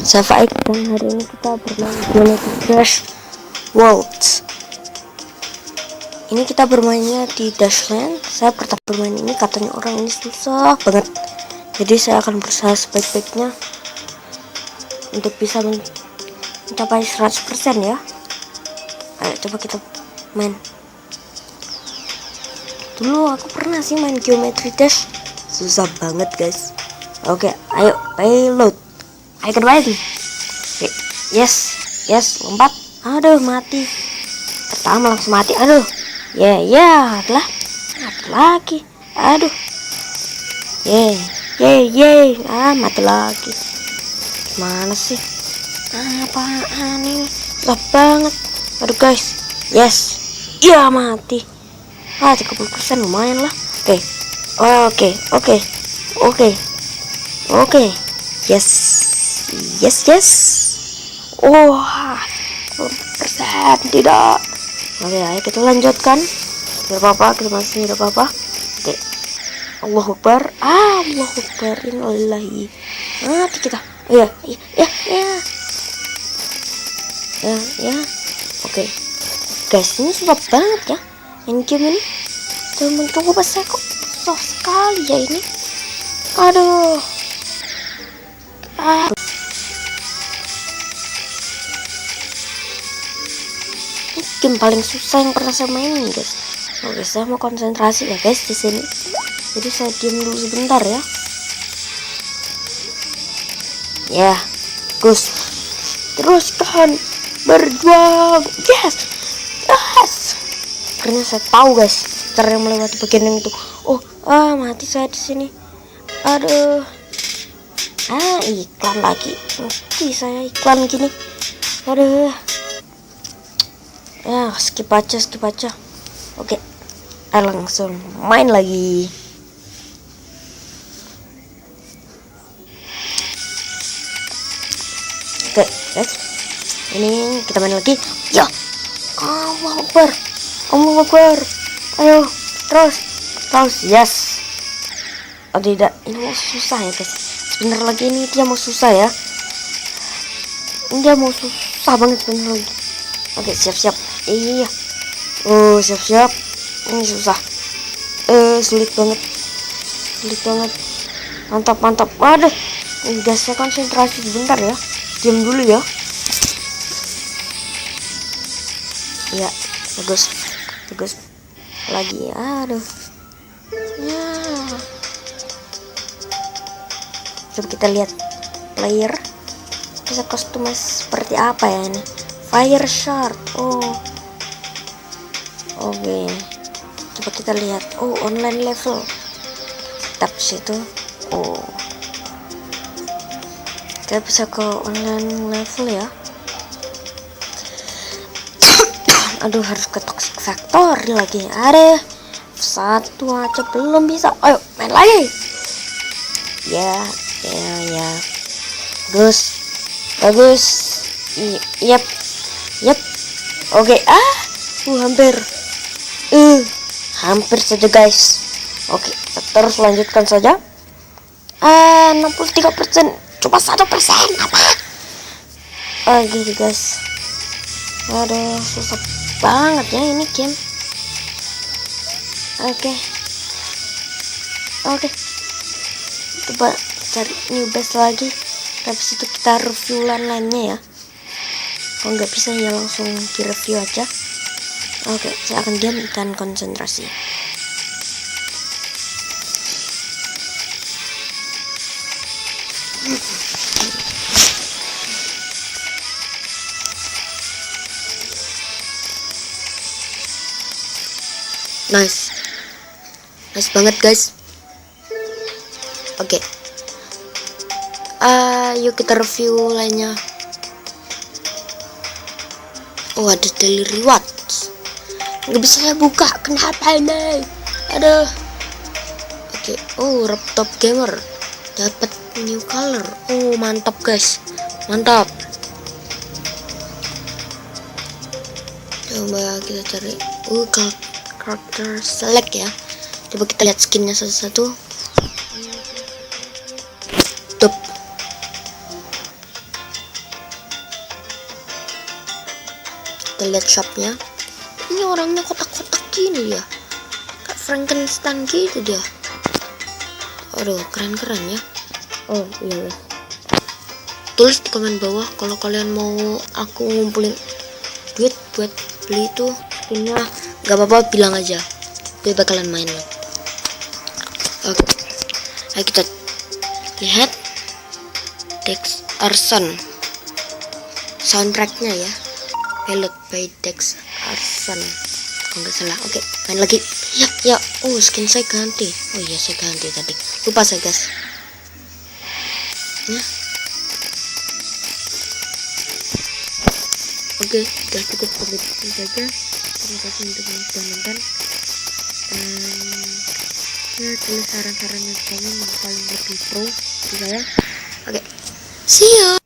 Saya Faik dan hari ini kita bermain Geometry Dash Worlds. Ini kita bermainnya di Dashland. Saya pertama bermain ini, katanya orang ini susah banget. Jadi saya akan berusaha sebaik-baiknya untuk bisa mencapai 100% ya. Ayo coba kita main. Dulu aku pernah sih main Geometry Dash, susah banget guys. Oke, ayo payload. Ayo ke depan. Oke, yes, lompat. Aduh, mati. Pertama langsung mati. Aduh. Ya, lah. Mati lagi. Aduh. Mati lagi. Gimana sih? Apaan ini? Susah banget. Aduh guys. Yes. Ya, mati. 30% lumayan lah. Oke. Yes. Wah, 10% tidak. Oke, ayo kita lanjutkan. Tidak apa-apa, kita masih tidak apa-apa. Oke. Allahu Akbar. Allahu Akbar. Innalillahi. Mati kita. Ya. Oke. Guys, ini susah banget ya. Ini game ini. Jangan tunggu pas saya kok susah sekali ya ini. Aduh. Ini game paling susah yang pernah saya mainin guys. Oke, saya mau konsentrasi ya guys di sini. Jadi saya diam dulu sebentar ya. Ya, Gus, teruskan berjuang. Yes. Akhirnya saya tahu guys cara melewati bagian yang itu. Mati saya di sini. Aduh. Iklan lagi. Mati saya iklan gini. Aduh. Ya, skip aja. Oke. Langsung main lagi. Oke, guys. Ini kita main lagi. Ya. Allahu Akbar. Ayo, terus. Yes. Oh tidak, ini mau susah ya guys. Sebentar lagi ini dia mau susah ya. Dia mau susah banget sebentar lagi. Oke, siap. Iya. Siap. Ini susah. Sulit banget. Mantap. Waduh. Guys, saya konsentrasi sebentar ya. Diam dulu ya. Ya, bagus lagi. Aduh. Ya. Coba kita lihat player bisa customize seperti apa ya ini. Fire shard. Oke. Coba kita lihat. Online level. Tap situ. Kita bisa ke online level ya. Aduh, harus ke toxic factory lagi. Ada satu aja belum bisa. Ayo main lagi. Ya. Bagus. Yep. Oke. Hampir saja guys. Oke, kita terus lanjutkan saja. 63%, cuma 1% apa? Gitu guys. Aduh, susah banget ya ini game. Oke. Coba cari new best lagi. Habis itu kita review lainnya ya. Kalau nggak bisa ya langsung di review aja. Oke, saya akan diam dan konsentrasi. Nice banget guys. Oke. Yuk kita review lainnya. Ada daily rewards. Nggak bisa saya buka. Kenapa ini? Aduh. Oke. Laptop gamer dapat new color. Mantap guys. Mantap. Coba kita cari. Character select ya. Coba kita lihat skinnya satu-satu. kita lihat shopnya. Ini orangnya kotak-kotak gini ya, kayak Frankenstein gitu dia. Aduh, keren-keren ya. Oh iya guys, tulis di komen bawah kalau kalian mau aku ngumpulin duit buat beli itu skinnya. Gak apa-apa, bilang aja, gue bakalan main. Oke, ayo kita lihat Dex Arson soundtracknya ya, Pilot by Dex Arson kalau nggak salah. Oke, main lagi. Ya. Oh, skin saya ganti. Oh iya, saya ganti tadi, lupa saya guys ya. Oke, sudah cukup sampai di sini saja. Terima kasih untuk yang sudah nonton. Ya, tulis saran-sarannya di komen yang paling lebih pro di saya. Oke, see ya.